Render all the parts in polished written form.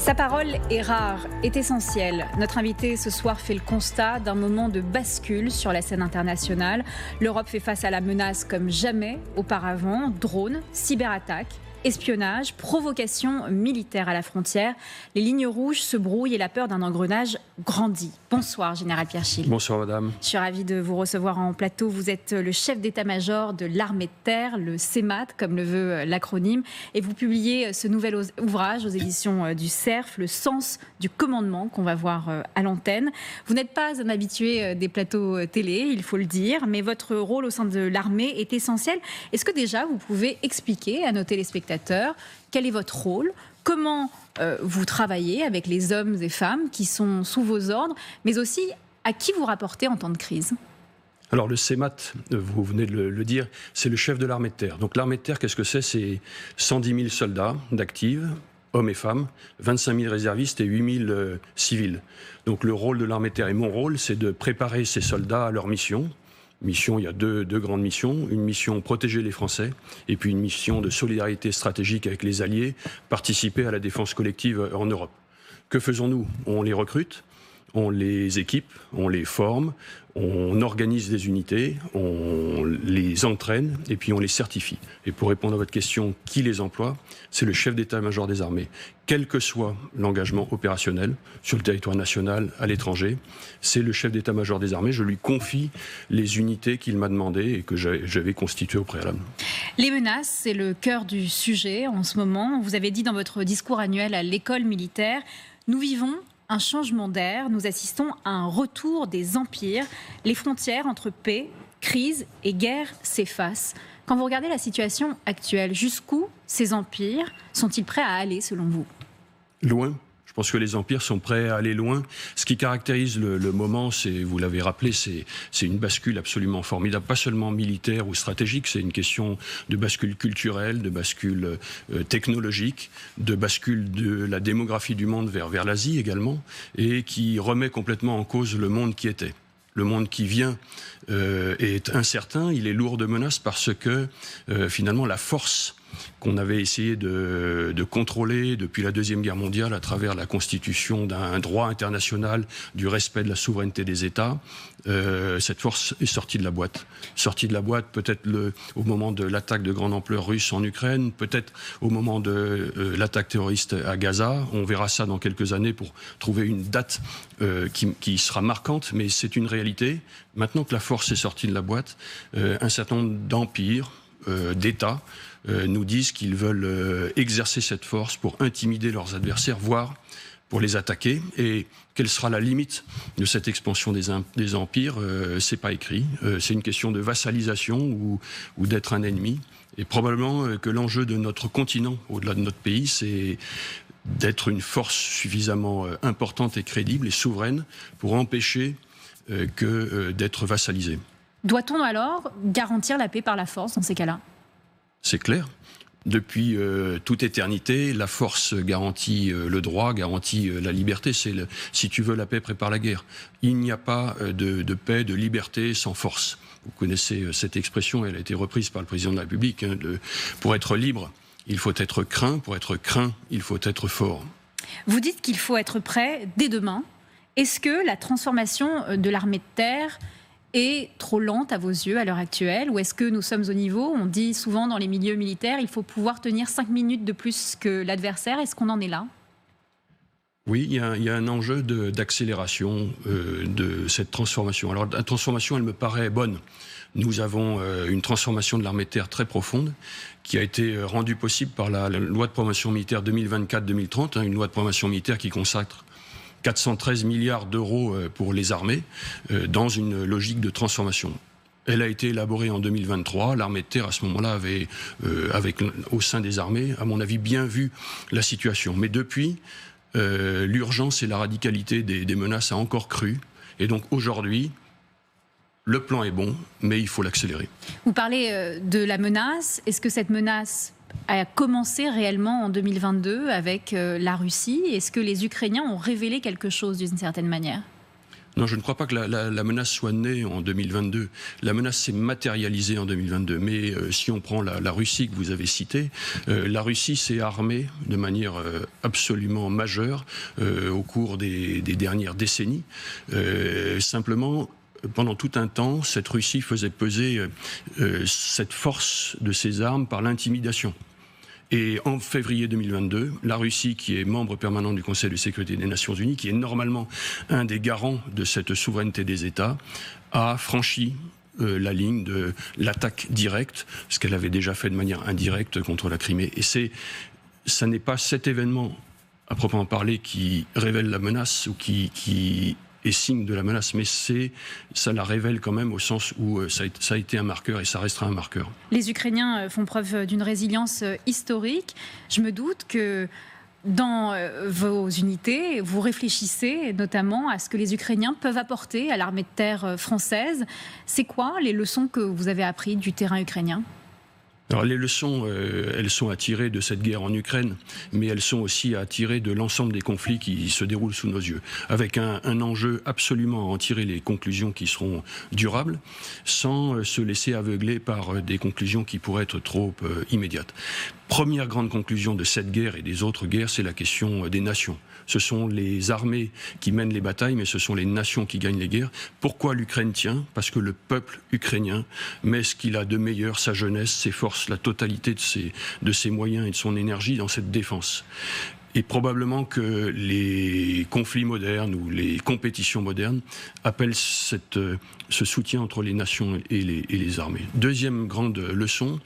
Sa parole est rare, est essentielle. Notre invité ce soir fait le constat d'un moment de bascule sur la scène internationale. L'Europe fait face à la menace comme jamais auparavant. Drones, cyberattaques, espionnage, provocation militaire à la frontière. Les lignes rouges se brouillent et la peur d'un engrenage grandit. Bonsoir, Général Pierre Schild. Bonsoir, madame. Je suis ravie de vous recevoir en plateau. Vous êtes le chef d'état-major de l'armée de terre, le CEMAT, comme le veut l'acronyme. Et vous publiez ce nouvel ouvrage aux éditions du Cerf, Le sens du commandement, qu'on va voir à l'antenne. Vous n'êtes pas un habitué des plateaux télé, il faut le dire, mais votre rôle au sein de l'armée est essentiel. Est-ce que déjà vous pouvez expliquer à nos téléspectateurs quel est votre rôle, comment vous travaillez avec les hommes et femmes qui sont sous vos ordres, mais aussi à qui vous rapportez en temps de crise? Alors le CEMAT, vous venez de le dire, c'est le chef de l'armée de terre. Donc l'armée de terre, qu'est-ce que c'est? C'est 110 000 soldats d'actifs, hommes et femmes, 25 000 réservistes et 8 000 civils. Donc le rôle de l'armée de terre et mon rôle, c'est de préparer ces soldats à leur mission. Il y a deux grandes missions. Une mission protéger les Français et puis une mission de solidarité stratégique avec les alliés, participer à la défense collective en Europe. Que faisons-nous? On les recrute, on les équipe, on les forme, on organise des unités, on les entraîne et puis on les certifie. Et pour répondre à votre question, qui les emploie? C'est le chef d'état-major des armées. Quel que soit l'engagement opérationnel sur le territoire national, à l'étranger, c'est le chef d'état-major des armées. Je lui confie les unités qu'il m'a demandées et que j'avais constituées au préalable. Les menaces, c'est le cœur du sujet en ce moment. Vous avez dit dans votre discours annuel à l'école militaire, nous vivons un changement d'air, nous assistons à un retour des empires. Les frontières entre paix, crise et guerre s'effacent. Quand vous regardez la situation actuelle, jusqu'où ces empires sont-ils prêts à aller selon vous? Loin. Je pense que les empires sont prêts à aller loin. Ce qui caractérise le moment, c'est, vous l'avez rappelé, c'est une bascule absolument formidable, pas seulement militaire ou stratégique, c'est une question de bascule culturelle, de bascule technologique, de bascule de la démographie du monde vers l'Asie également, et qui remet complètement en cause le monde qui était. Le monde qui vient est incertain, il est lourd de menaces parce que finalement la force qu'on avait essayé de contrôler depuis la Deuxième Guerre mondiale à travers la constitution d'un droit international, du respect de la souveraineté des États, cette force est sortie de la boîte. Sortie de la boîte peut-être au moment de l'attaque de grande ampleur russe en Ukraine, peut-être au moment de l'attaque terroriste à Gaza. On verra ça dans quelques années pour trouver une date qui sera marquante, mais c'est une réalité. Maintenant que la force est sortie de la boîte, un certain nombre d'empires, d'États, nous disent qu'ils veulent exercer cette force pour intimider leurs adversaires, voire pour les attaquer. Et quelle sera la limite de cette expansion des empires? C'est pas écrit. C'est une question de vassalisation ou d'être un ennemi. Et probablement que l'enjeu de notre continent, au-delà de notre pays, c'est d'être une force suffisamment importante et crédible et souveraine pour empêcher d'être vassalisé. Doit-on alors garantir la paix par la force dans ces cas-là? C'est clair. Depuis toute éternité, la force garantit le droit, garantit la liberté. Si tu veux la paix, prépare la guerre. Il n'y a pas de paix, de liberté sans force. Vous connaissez cette expression, elle a été reprise par le président de la République. Pour être libre, il faut être craint. Pour être craint, il faut être fort. Vous dites qu'il faut être prêt dès demain. Est-ce que la transformation de l'armée de terre est trop lente à vos yeux à l'heure actuelle, ou est-ce que nous sommes au niveau? On dit souvent dans les milieux militaires, il faut pouvoir tenir 5 minutes de plus que l'adversaire. Est-ce qu'on en est là? Oui, il y a un enjeu d'accélération de cette transformation. Alors la transformation, elle me paraît bonne. Nous avons une transformation de l'armée de terre très profonde qui a été rendue possible par la loi de programmation militaire 2024-2030, une loi de programmation militaire qui consacre 413 milliards d'euros pour les armées dans une logique de transformation. Elle a été élaborée en 2023. L'armée de terre, à ce moment-là, avait, au sein des armées, à mon avis, bien vu la situation. Mais depuis, l'urgence et la radicalité des menaces a encore cru. Et donc aujourd'hui, le plan est bon, mais il faut l'accélérer. Vous parlez de la menace. Est-ce que cette menace a commencé réellement en 2022 avec la Russie? Est-ce que les Ukrainiens ont révélé quelque chose d'une certaine manière? Non, je ne crois pas que la menace soit née en 2022. La menace s'est matérialisée en 2022. Mais si on prend la Russie que vous avez citée, la Russie s'est armée de manière absolument majeure au cours des dernières décennies. Simplement, pendant tout un temps, cette Russie faisait peser cette force de ses armes par l'intimidation. Et en février 2022, la Russie, qui est membre permanent du Conseil de sécurité des Nations Unies, qui est normalement un des garants de cette souveraineté des États, a franchi la ligne de l'attaque directe, ce qu'elle avait déjà fait de manière indirecte contre la Crimée. Et ça n'est pas cet événement, à proprement parler, qui révèle la menace ou qui est signe de la menace, mais ça la révèle quand même au sens où ça a été un marqueur et ça restera un marqueur. Les Ukrainiens font preuve d'une résilience historique. Je me doute que dans vos unités, vous réfléchissez notamment à ce que les Ukrainiens peuvent apporter à l'armée de terre française. C'est quoi les leçons que vous avez apprises du terrain ukrainien ? Alors les leçons, elles sont à tirer de cette guerre en Ukraine, mais elles sont aussi à tirer de l'ensemble des conflits qui se déroulent sous nos yeux, avec un enjeu absolument à en tirer les conclusions qui seront durables, sans se laisser aveugler par des conclusions qui pourraient être trop immédiates. Première grande conclusion de cette guerre et des autres guerres, c'est la question des nations. Ce sont les armées qui mènent les batailles, mais ce sont les nations qui gagnent les guerres. Pourquoi l'Ukraine tient ? Parce que le peuple ukrainien met ce qu'il a de meilleur, sa jeunesse, ses forces, la totalité de ses moyens et de son énergie dans cette défense. Et probablement que les conflits modernes ou les compétitions modernes appellent ce soutien entre les nations et les armées. Deuxième grande leçon,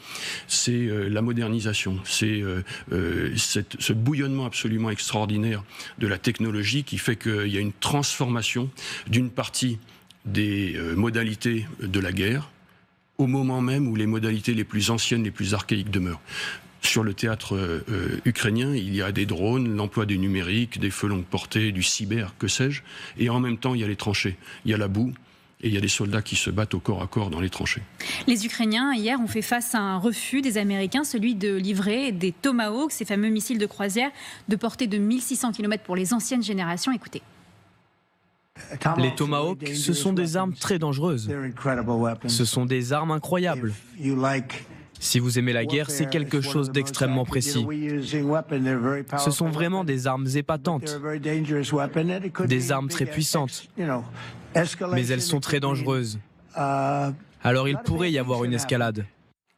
c'est la modernisation. C'est ce bouillonnement absolument extraordinaire de la technologie qui fait qu'il y a une transformation d'une partie des modalités de la guerre au moment même où les modalités les plus anciennes, les plus archaïques demeurent. Sur le théâtre ukrainien, il y a des drones, l'emploi du numérique, des feux longue portée, du cyber, que sais-je. Et en même temps, il y a les tranchées, il y a la boue et il y a des soldats qui se battent au corps à corps dans les tranchées. Les Ukrainiens, hier, ont fait face à un refus des Américains, celui de livrer des Tomahawks, ces fameux missiles de croisière de portée de 1600 km pour les anciennes générations. Écoutez. Les Tomahawks, ce sont des armes très dangereuses. Ce sont des armes incroyables. Si vous aimez la guerre, c'est quelque chose d'extrêmement précis. Ce sont vraiment des armes épatantes, des armes très puissantes, mais elles sont très dangereuses. Alors il pourrait y avoir une escalade.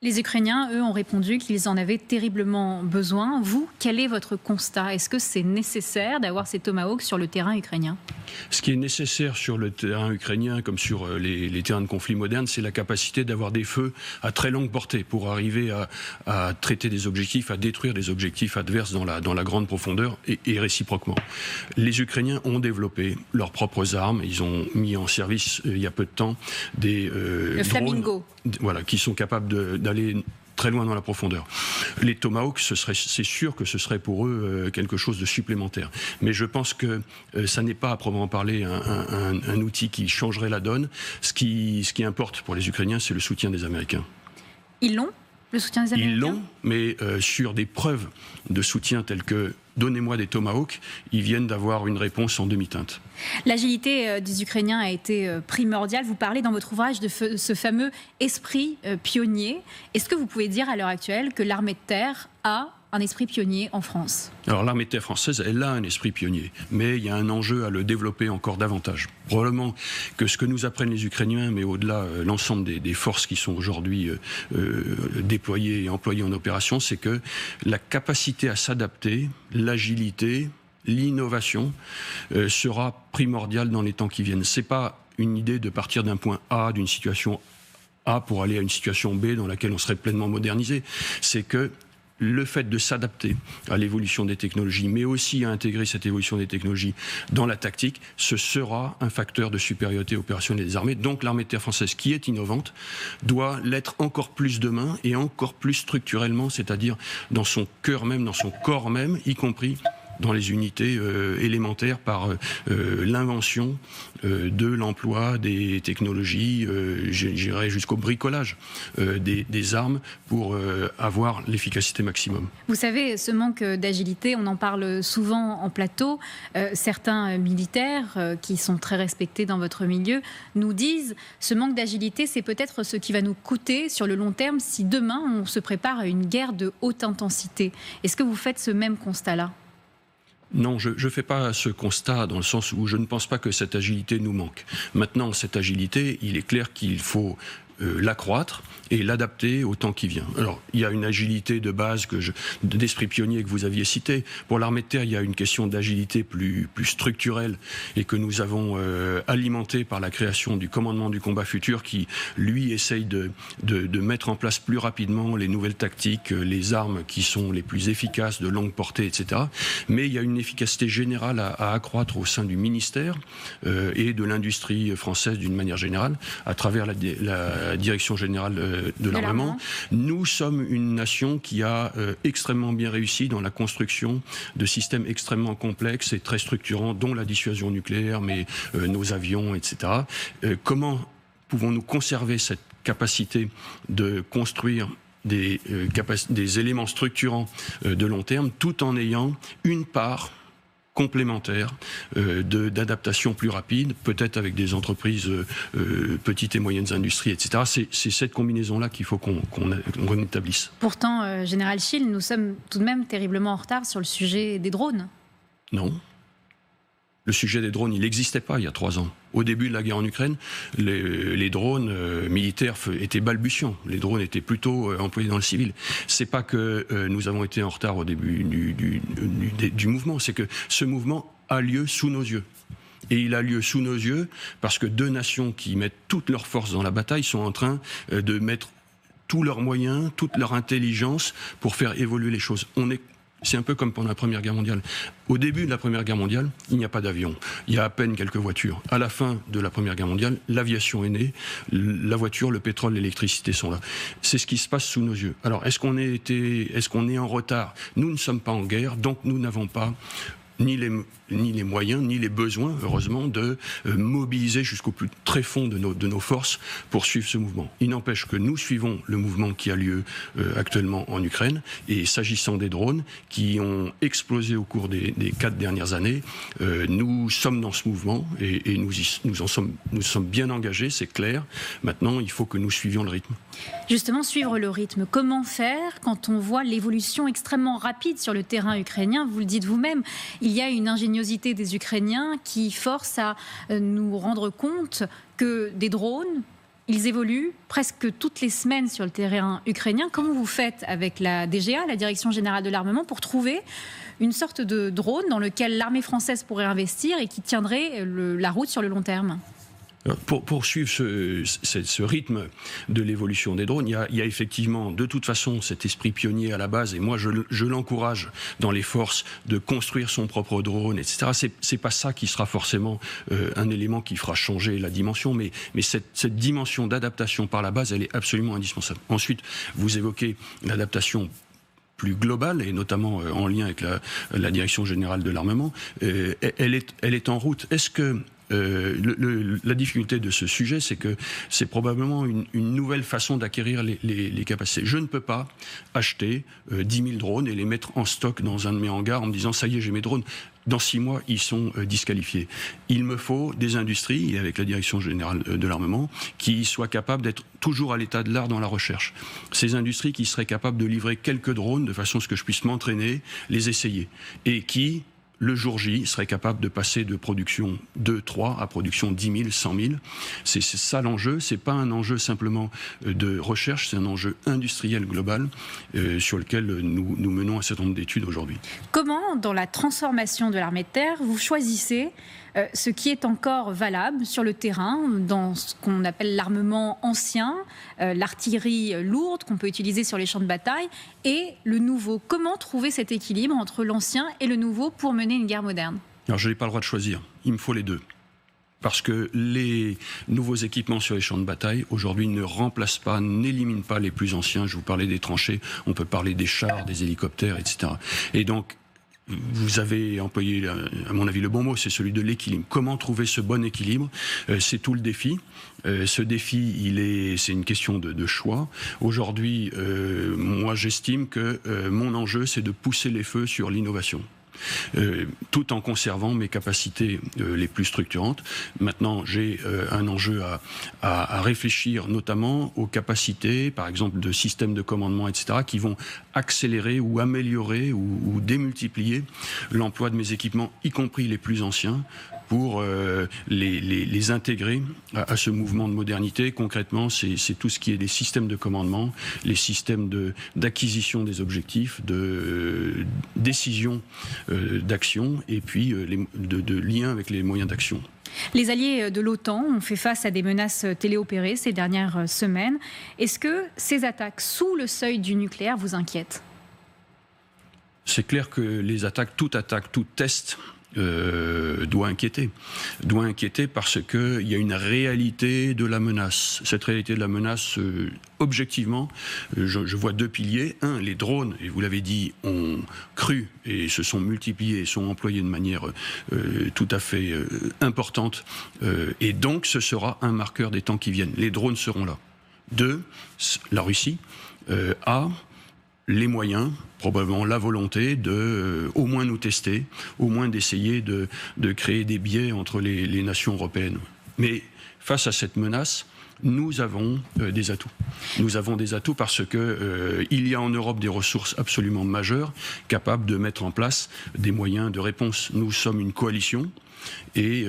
Les Ukrainiens, eux, ont répondu qu'ils en avaient terriblement besoin. Vous, quel est votre constat ? Est-ce que c'est nécessaire d'avoir ces Tomahawks sur le terrain ukrainien ? Ce qui est nécessaire sur le terrain ukrainien, comme sur les terrains de conflit modernes, c'est la capacité d'avoir des feux à très longue portée pour arriver à traiter des objectifs, à détruire des objectifs adverses dans la grande profondeur et réciproquement. Les Ukrainiens ont développé leurs propres armes. Ils ont mis en service, il y a peu de temps, des le Flamingo. Voilà, qui sont capables d'aller très loin dans la profondeur. Les Tomahawks, c'est sûr que ce serait pour eux quelque chose de supplémentaire. Mais je pense que ça n'est pas à proprement parler un outil qui changerait la donne. Ce qui importe pour les Ukrainiens, c'est le soutien des Américains. Ils l'ont, le soutien des Américains ? Ils l'ont, mais sur des preuves de soutien telles que « donnez-moi des Tomahawks », ils viennent d'avoir une réponse en demi-teinte. L'agilité des Ukrainiens a été primordiale. Vous parlez dans votre ouvrage de ce fameux esprit pionnier. Est-ce que vous pouvez dire à l'heure actuelle que l'armée de terre a un esprit pionnier en France ? Alors l'armée de terre française, elle a un esprit pionnier, mais il y a un enjeu à le développer encore davantage. Probablement que ce que nous apprennent les Ukrainiens, mais au-delà l'ensemble des forces qui sont aujourd'hui déployées et employées en opération, c'est que la capacité à s'adapter, l'agilité, l'innovation sera primordiale dans les temps qui viennent. C'est pas une idée de partir d'un point A, d'une situation A pour aller à une situation B dans laquelle on serait pleinement modernisé. C'est que le fait de s'adapter à l'évolution des technologies, mais aussi à intégrer cette évolution des technologies dans la tactique, ce sera un facteur de supériorité opérationnelle des armées. Donc l'armée de terre française, qui est innovante, doit l'être encore plus demain et encore plus structurellement, c'est-à-dire dans son cœur même, dans son corps même, y compris dans les unités élémentaires par l'invention de l'emploi des technologies, j'irais jusqu'au bricolage des armes pour avoir l'efficacité maximum. Vous savez, ce manque d'agilité, on en parle souvent en plateau. Certains militaires qui sont très respectés dans votre milieu nous disent ce manque d'agilité, c'est peut-être ce qui va nous coûter sur le long terme si demain on se prépare à une guerre de haute intensité. Est-ce que vous faites ce même constat-là ? Non, je ne fais pas ce constat dans le sens où je ne pense pas que cette agilité nous manque. Maintenant, cette agilité, il est clair qu'il faut l'accroître et l'adapter au temps qui vient. Alors, il y a une agilité de base d'esprit pionnier que vous aviez cité. Pour l'armée de terre, il y a une question d'agilité plus structurelle et que nous avons alimentée par la création du commandement du combat futur qui, lui, essaye de mettre en place plus rapidement les nouvelles tactiques, les armes qui sont les plus efficaces, de longue portée, etc. Mais il y a une efficacité générale à accroître au sein du ministère et de l'industrie française d'une manière générale, à travers la Direction générale de l'armement. Nous sommes une nation qui a extrêmement bien réussi dans la construction de systèmes extrêmement complexes et très structurants, dont la dissuasion nucléaire, mais nos avions, etc. Comment pouvons-nous conserver cette capacité de construire des éléments structurants de long terme, tout en ayant une part complémentaires d'adaptation plus rapide, peut-être avec des entreprises petites et moyennes industries, etc. C'est cette combinaison-là qu'il faut qu'on établisse. Pourtant, Général Schill, nous sommes tout de même terriblement en retard sur le sujet des drones. Non. Le sujet des drones, il n'existait pas il y a 3 ans. Au début de la guerre en Ukraine, les drones militaires étaient balbutiants. Les drones étaient plutôt employés dans le civil. C'est pas que nous avons été en retard au début du mouvement, c'est que ce mouvement a lieu sous nos yeux. Et il a lieu sous nos yeux parce que 2 nations qui mettent toutes leurs forces dans la bataille sont en train de mettre tous leurs moyens, toute leur intelligence pour faire évoluer les choses. C'est un peu comme pendant la Première Guerre mondiale. Au début de la Première Guerre mondiale, il n'y a pas d'avion. Il y a à peine quelques voitures. À la fin de la Première Guerre mondiale, l'aviation est née. La voiture, le pétrole, l'électricité sont là. C'est ce qui se passe sous nos yeux. Alors, est-ce qu'on est en retard ? Nous ne sommes pas en guerre, donc nous n'avons pas ni les moyens, ni les besoins, heureusement, de mobiliser jusqu'au plus très fond de nos forces pour suivre ce mouvement. Il n'empêche que nous suivons le mouvement qui a lieu actuellement en Ukraine, et s'agissant des drones qui ont explosé au cours des 4 dernières années, nous sommes dans ce mouvement et nous sommes bien engagés, c'est clair. Maintenant, il faut que nous suivions le rythme. Justement, suivre le rythme, comment faire quand on voit l'évolution extrêmement rapide sur le terrain ukrainien ? Vous le dites vous-même, il y a une ingéniosité des Ukrainiens qui force à nous rendre compte que des drones, ils évoluent presque toutes les semaines sur le terrain ukrainien. Comment vous faites avec la DGA, la Direction générale de l'armement, pour trouver une sorte de drone dans lequel l'armée française pourrait investir et qui tiendrait la route sur le long terme ? Pour suivre ce rythme de l'évolution des drones, il y a effectivement de toute façon cet esprit pionnier à la base, et moi je l'encourage dans les forces de construire son propre drone, etc. C'est pas ça qui sera forcément un élément qui fera changer la dimension, mais cette dimension d'adaptation par la base, elle est absolument indispensable. Ensuite, vous évoquez l'adaptation plus globale, et notamment en lien avec la Direction générale de l'armement, elle est en route. Est-ce que la difficulté de ce sujet, c'est que c'est probablement une nouvelle façon d'acquérir les capacités. Je ne peux pas acheter 10 000 drones et les mettre en stock dans un de mes hangars en me disant « ça y est, j'ai mes drones ». Dans 6 mois, ils sont disqualifiés. Il me faut des industries, et avec la Direction générale de l'armement, qui soient capables d'être toujours à l'état de l'art dans la recherche. Ces industries qui seraient capables de livrer quelques drones de façon à ce que je puisse m'entraîner, les essayer, et qui, le jour J, serait capable de passer de production 2, 3 à production 10 000, 100 000. C'est ça l'enjeu. C'est pas un enjeu simplement de recherche, c'est un enjeu industriel global sur lequel nous menons un certain nombre d'études aujourd'hui. Comment, dans la transformation de l'armée de terre, vous choisissez ce qui est encore valable sur le terrain, dans ce qu'on appelle l'armement ancien, l'artillerie lourde qu'on peut utiliser sur les champs de bataille, et le nouveau? Comment trouver cet équilibre entre l'ancien et le nouveau pour mener une guerre moderne? Alors je n'ai pas le droit de choisir, il me faut les deux. Parce que les nouveaux équipements sur les champs de bataille, aujourd'hui, ne remplacent pas, n'éliminent pas les plus anciens. Je vous parlais des tranchées, on peut parler des chars, des hélicoptères, etc. Et donc, Vous avez employé, à mon avis, le bon mot, c'est celui de l'équilibre. Comment trouver ce bon équilibre ? C'est tout le défi. Ce défi, c'est une question de choix. Aujourd'hui, moi, j'estime que mon enjeu, c'est de pousser les feux sur l'innovation. Tout en conservant mes capacités les plus structurantes. Maintenant, j'ai un enjeu à réfléchir notamment aux capacités, par exemple, de systèmes de commandement, etc., qui vont accélérer ou améliorer ou démultiplier l'emploi de mes équipements, y compris les plus anciens, pour les intégrer à ce mouvement de modernité. Concrètement, c'est tout ce qui est des systèmes de commandement, les systèmes d'acquisition des objectifs, de décision d'action, et puis de lien avec les moyens d'action. Les alliés de l'OTAN ont fait face à des menaces téléopérées ces dernières semaines. Est-ce que ces attaques sous le seuil du nucléaire vous inquiètent ? C'est clair que toute attaque, tout test doit inquiéter parce qu'il y a une réalité de la menace. Cette réalité de la menace, objectivement, je vois deux piliers. Un, les drones, et vous l'avez dit, ont cru et se sont multipliés et sont employés de manière tout à fait importante. Et donc, ce sera un marqueur des temps qui viennent. Les drones seront là. Deux, la Russie a les moyens, probablement la volonté de au moins nous tester, au moins d'essayer de créer des biais entre les nations européennes. Mais face à cette menace, nous avons des atouts. Nous avons des atouts parce que il y a en Europe des ressources absolument majeures capables de mettre en place des moyens de réponse. Nous sommes une coalition. Et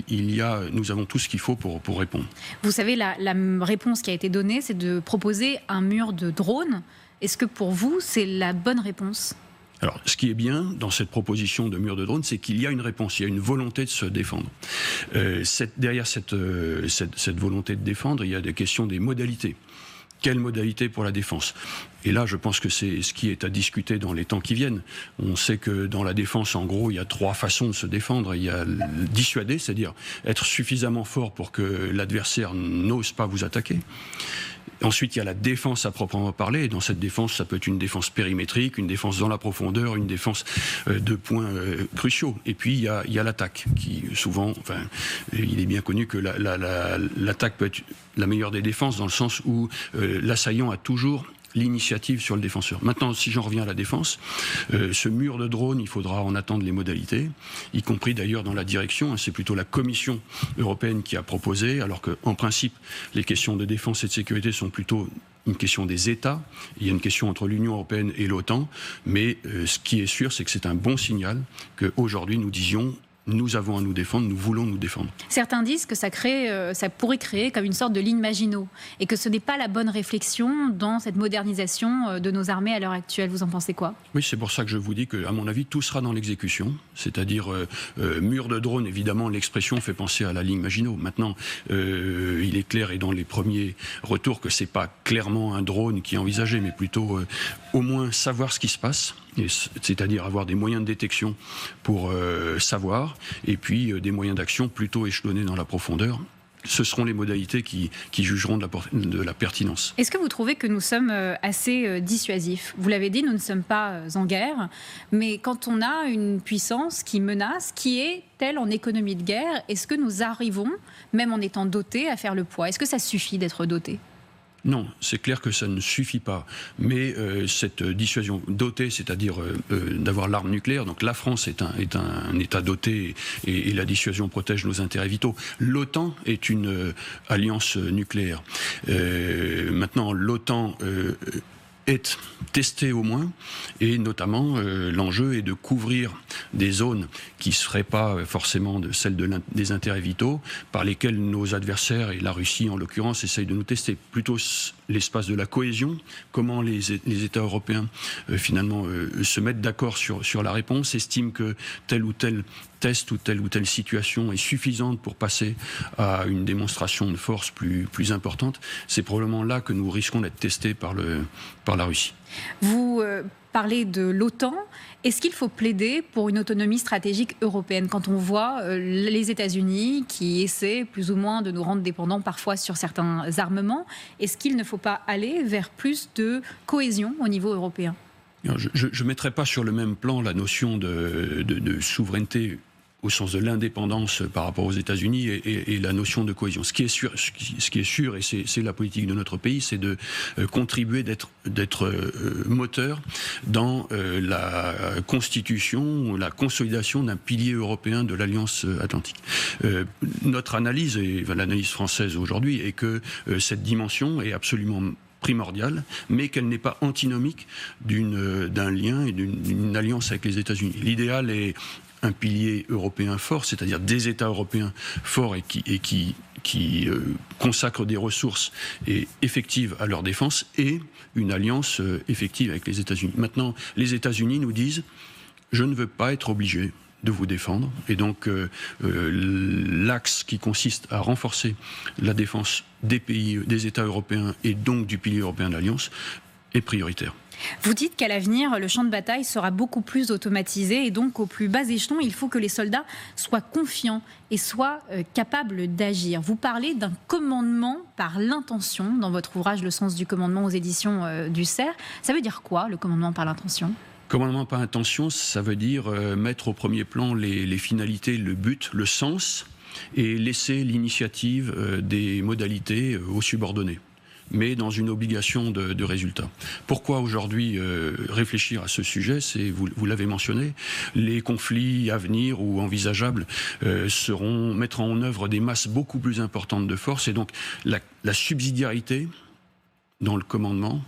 nous avons tout ce qu'il faut pour répondre. Vous savez, la réponse qui a été donnée, c'est de proposer un mur de drones. Est-ce que pour vous, c'est la bonne réponse ? Alors, ce qui est bien dans cette proposition de mur de drone, c'est qu'il y a une réponse, il y a une volonté de se défendre. Derrière cette volonté de défendre, il y a des questions des modalités. Quelle modalité pour la défense ? Et là, je pense que c'est ce qui est à discuter dans les temps qui viennent. On sait que dans la défense, en gros, il y a trois façons de se défendre. Il y a dissuader, c'est-à-dire être suffisamment fort pour que l'adversaire n'ose pas vous attaquer. Ensuite, il y a la défense à proprement parler. Et dans cette défense, ça peut être une défense périmétrique, une défense dans la profondeur, une défense de points cruciaux. Et puis, il y a l'attaque, qui souvent, il est bien connu que l'attaque peut être la meilleure des défenses, dans le sens où l'assaillant a toujours l'initiative sur le défenseur. Maintenant, si j'en reviens à la défense, ce mur de drone, il faudra en attendre les modalités, y compris d'ailleurs dans la direction. C'est plutôt la Commission européenne qui a proposé, alors qu'en principe, les questions de défense et de sécurité sont plutôt une question des États. Il y a une question entre l'Union européenne et l'OTAN. Mais ce qui est sûr, c'est que c'est un bon signal qu'aujourd'hui, nous disions: nous avons à nous défendre, nous voulons nous défendre. Certains disent que ça pourrait créer comme une sorte de ligne Maginot et que ce n'est pas la bonne réflexion dans cette modernisation de nos armées à l'heure actuelle. Vous en pensez quoi ? Oui, c'est pour ça que je vous dis qu'à mon avis, tout sera dans l'exécution. C'est-à-dire, mur de drone, évidemment, l'expression fait penser à la ligne Maginot. Maintenant, il est clair, et dans les premiers retours, que c'est pas clairement un drone qui est envisagé, mais plutôt au moins savoir ce qui se passe. C'est-à-dire avoir des moyens de détection pour savoir, et puis des moyens d'action plutôt échelonnés dans la profondeur. Ce seront les modalités qui jugeront de la pertinence. Est-ce que vous trouvez que nous sommes assez dissuasifs ? Vous l'avez dit, nous ne sommes pas en guerre, mais quand on a une puissance qui menace, qui est telle en économie de guerre, est-ce que nous arrivons, même en étant dotés, à faire le poids ? Est-ce que ça suffit d'être doté ? Non, c'est clair que ça ne suffit pas. Mais cette dissuasion dotée, c'est-à-dire d'avoir l'arme nucléaire, donc la France est un État doté et la dissuasion protège nos intérêts vitaux. L'OTAN est une alliance nucléaire. Maintenant, l'OTAN est testée au moins, et notamment l'enjeu est de couvrir des zones qui ne seraient pas forcément celles des intérêts vitaux, par lesquelles nos adversaires, et la Russie en l'occurrence, essayent de nous tester. Plutôt l'espace de la cohésion, comment les États européens finalement se mettent d'accord sur la réponse, estiment que tel ou tel test ou telle situation est suffisante pour passer à une démonstration de force plus importante. C'est probablement là que nous risquons d'être testés par la Russie. Vous parlez de l'OTAN. Est-ce qu'il faut plaider pour une autonomie stratégique européenne quand on voit les États-Unis qui essaient plus ou moins de nous rendre dépendants parfois sur certains armements? Est-ce qu'il ne faut pas aller vers plus de cohésion au niveau européen? Je ne mettrai pas sur le même plan la notion de souveraineté au sens de l'indépendance par rapport aux États-Unis et la notion de cohésion. Ce qui est sûr, et c'est la politique de notre pays, c'est de contribuer, d'être moteur dans la constitution, la consolidation d'un pilier européen de l'Alliance Atlantique. Notre analyse, et l'analyse française aujourd'hui, est que cette dimension est absolument primordiale, mais qu'elle n'est pas antinomique d'un lien et d'une alliance avec les États-Unis. L'idéal est un pilier européen fort, c'est-à-dire des États européens forts et qui consacrent des ressources effectives à leur défense, et une alliance effective avec les États-Unis. Maintenant, les États-Unis nous disent « je ne veux pas être obligé de vous défendre », et donc l'axe qui consiste à renforcer la défense des États européens et donc du pilier européen de l'Alliance est prioritaire. Vous dites qu'à l'avenir, le champ de bataille sera beaucoup plus automatisé et donc au plus bas échelon, il faut que les soldats soient confiants et soient capables d'agir. Vous parlez d'un commandement par l'intention dans votre ouvrage « Le sens du commandement » aux éditions du CERF. Ça veut dire quoi, le commandement par l'intention ? Commandement par intention, ça veut dire mettre au premier plan les finalités, le but, le sens, et laisser l'initiative des modalités aux subordonnés, mais dans une obligation de résultat. Pourquoi aujourd'hui réfléchir à ce sujet ? Vous l'avez mentionné, les conflits à venir ou envisageables mettront en œuvre des masses beaucoup plus importantes de force, et donc la subsidiarité dans le commandement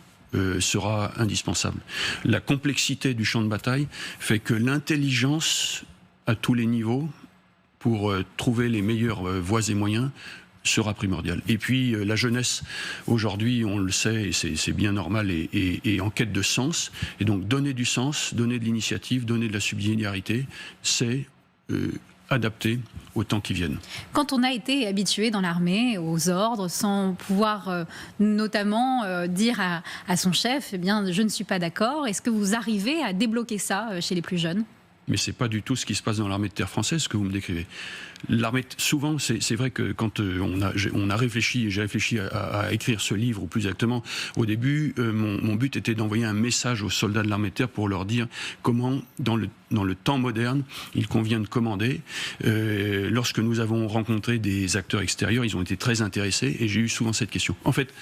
sera indispensable. La complexité du champ de bataille fait que l'intelligence à tous les niveaux pour trouver les meilleures voies et moyens sera primordiale. Et puis la jeunesse, aujourd'hui, on le sait, et c'est bien normal, est en quête de sens. Et donc donner du sens, donner de l'initiative, donner de la subsidiarité, c'est adapté aux temps qui viennent. Quand on a été habitué dans l'armée aux ordres, sans pouvoir notamment dire à son chef, eh bien, je ne suis pas d'accord, est-ce que vous arrivez à débloquer ça chez les plus jeunes ? Mais ce n'est pas du tout ce qui se passe dans l'armée de terre française, ce que vous me décrivez. Souvent, c'est vrai que quand on a réfléchi, j'ai réfléchi à écrire ce livre, ou plus exactement, au début, mon but était d'envoyer un message aux soldats de l'armée de terre pour leur dire comment, dans le temps moderne, il convient de commander. Lorsque nous avons rencontré des acteurs extérieurs, ils ont été très intéressés, et j'ai eu souvent cette question. En fait,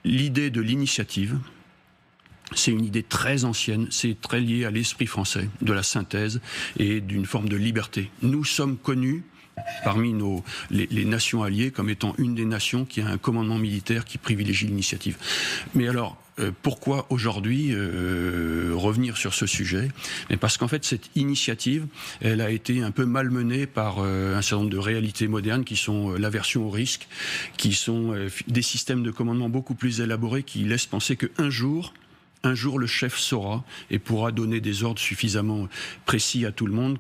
l'idée de l'initiative, c'est une idée très ancienne, c'est très lié à l'esprit français, de la synthèse et d'une forme de liberté. Nous sommes connus parmi les nations alliées comme étant une des nations qui a un commandement militaire qui privilégie l'initiative. Mais alors, pourquoi aujourd'hui revenir sur ce sujet ? Mais parce qu'en fait, cette initiative, elle a été un peu malmenée par un certain nombre de réalités modernes qui sont l'aversion au risque, qui sont des systèmes de commandement beaucoup plus élaborés qui laissent penser qu'un jour, le chef saura et pourra donner des ordres suffisamment précis à tout le monde.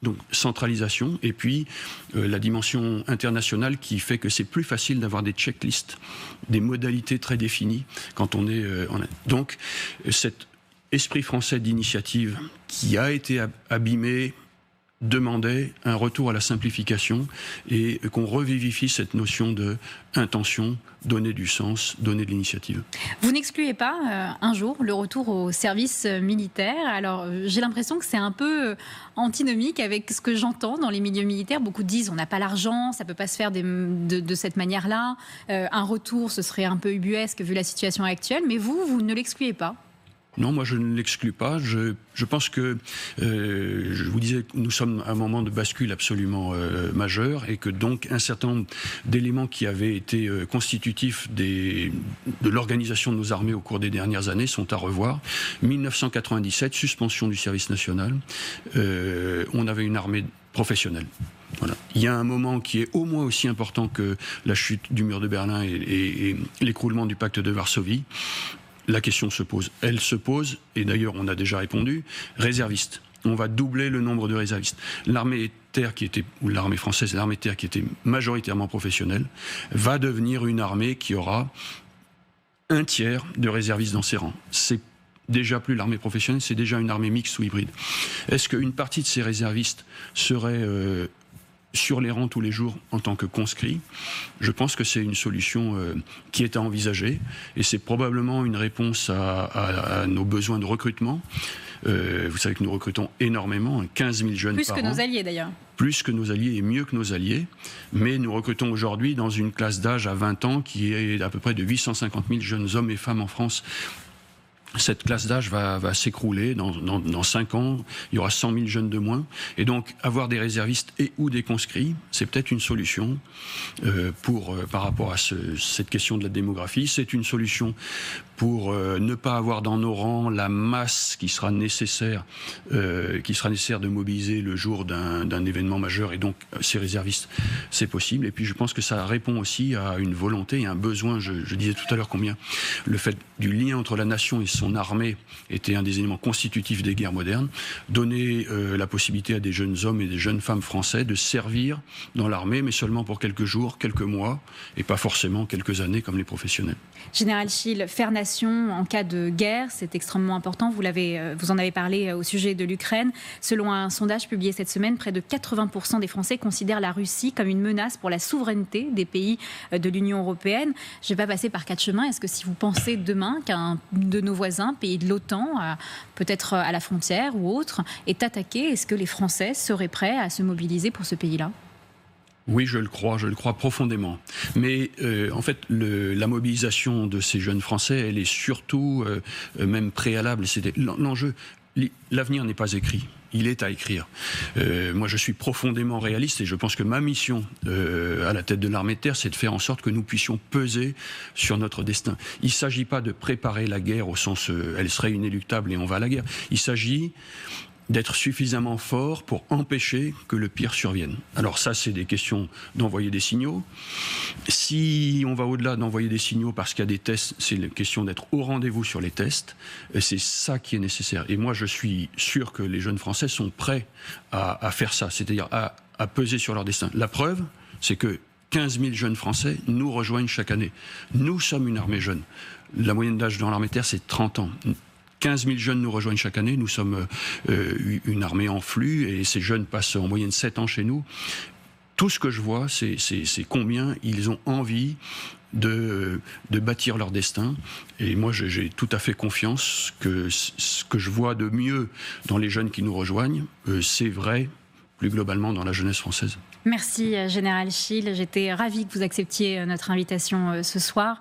Donc centralisation, et puis la dimension internationale qui fait que c'est plus facile d'avoir des checklists, des modalités très définies quand on est Donc cet esprit français d'initiative qui a été abîmé demandait un retour à la simplification et qu'on revivifie cette notion de intention, donner du sens, donner de l'initiative. Vous n'excluez pas un jour le retour au service militaire. Alors j'ai l'impression que c'est un peu antinomique avec ce que j'entends dans les milieux militaires. Beaucoup disent on n'a pas l'argent, ça ne peut pas se faire de cette manière-là. Un retour, ce serait un peu ubuesque vu la situation actuelle. Mais vous ne l'excluez pas ? Non, moi je ne l'exclus pas. Je pense que, je vous disais, nous sommes à un moment de bascule absolument majeur, et que donc un certain nombre d'éléments qui avaient été constitutifs de l'organisation de nos armées au cours des dernières années sont à revoir. 1997, suspension du service national, on avait une armée professionnelle. Voilà. Il y a un moment qui est au moins aussi important que la chute du mur de Berlin et l'écroulement du pacte de Varsovie. La question se pose. Elle se pose, et d'ailleurs on a déjà répondu, réservistes. On va doubler le nombre de réservistes. L'armée terre l'armée française et l'armée terre qui était majoritairement professionnelle, va devenir une armée qui aura un tiers de réservistes dans ses rangs. C'est déjà plus l'armée professionnelle, c'est déjà une armée mixte ou hybride. Est-ce qu'une partie de ces réservistes serait sur les rangs tous les jours en tant que conscrit, je pense que c'est une solution qui est à envisager et c'est probablement une réponse à nos besoins de recrutement. Vous savez que nous recrutons énormément, 15 000 jeunes par an. Plus que nos alliés d'ailleurs. Plus que nos alliés et mieux que nos alliés. Mais nous recrutons aujourd'hui dans une classe d'âge à 20 ans qui est à peu près de 850 000 jeunes hommes et femmes en France. Cette classe d'âge va s'écrouler dans 5 ans, il y aura 100 000 jeunes de moins. Et donc, avoir des réservistes et ou des conscrits, c'est peut-être une solution par rapport à cette question de la démographie. C'est une solution pour ne pas avoir dans nos rangs la masse qui sera nécessaire de mobiliser le jour d'un événement majeur. Et donc, ces réservistes, c'est possible. Et puis, je pense que ça répond aussi à une volonté et un besoin. Je disais tout à l'heure combien le fait du lien entre la nation et son armée était un des éléments constitutifs des guerres modernes. Donner la possibilité à des jeunes hommes et des jeunes femmes français de servir dans l'armée, mais seulement pour quelques jours, quelques mois, et pas forcément quelques années comme les professionnels. Général Chil, faire nation en cas de guerre, c'est extrêmement important. Vous en avez parlé au sujet de l'Ukraine. Selon un sondage publié cette semaine, près de 80% des Français considèrent la Russie comme une menace pour la souveraineté des pays de l'Union européenne. Je ne vais pas passer par 4 chemins. Est-ce que si vous pensez demain qu'un de nos voisins, pays de l'OTAN, peut-être à la frontière ou autre, est attaqué, est-ce que les Français seraient prêts à se mobiliser pour ce pays-là ? Oui, je le crois profondément. Mais en fait, la mobilisation de ces jeunes Français, elle est surtout même préalable. L'enjeu, l'avenir n'est pas écrit. Il est à écrire. Moi, je suis profondément réaliste et je pense que ma mission à la tête de l'armée de terre, c'est de faire en sorte que nous puissions peser sur notre destin. Il ne s'agit pas de préparer la guerre au sens elle serait inéluctable et on va à la guerre. Il s'agit d'être suffisamment fort pour empêcher que le pire survienne. Alors ça, c'est des questions d'envoyer des signaux. Si on va au-delà d'envoyer des signaux parce qu'il y a des tests, c'est une question d'être au rendez-vous sur les tests. C'est ça qui est nécessaire. Et moi, je suis sûr que les jeunes Français sont prêts à faire ça, c'est-à-dire à peser sur leur destin. La preuve, c'est que 15 000 jeunes Français nous rejoignent chaque année. Nous sommes une armée jeune. La moyenne d'âge dans l'armée de terre, c'est 30 ans. 15 000 jeunes nous rejoignent chaque année. Nous sommes une armée en flux et ces jeunes passent en moyenne 7 ans chez nous. Tout ce que je vois, c'est combien ils ont envie de bâtir leur destin. Et moi, j'ai tout à fait confiance que ce que je vois de mieux dans les jeunes qui nous rejoignent, c'est vrai plus globalement dans la jeunesse française. Merci, Général Chil. J'étais ravie que vous acceptiez notre invitation ce soir.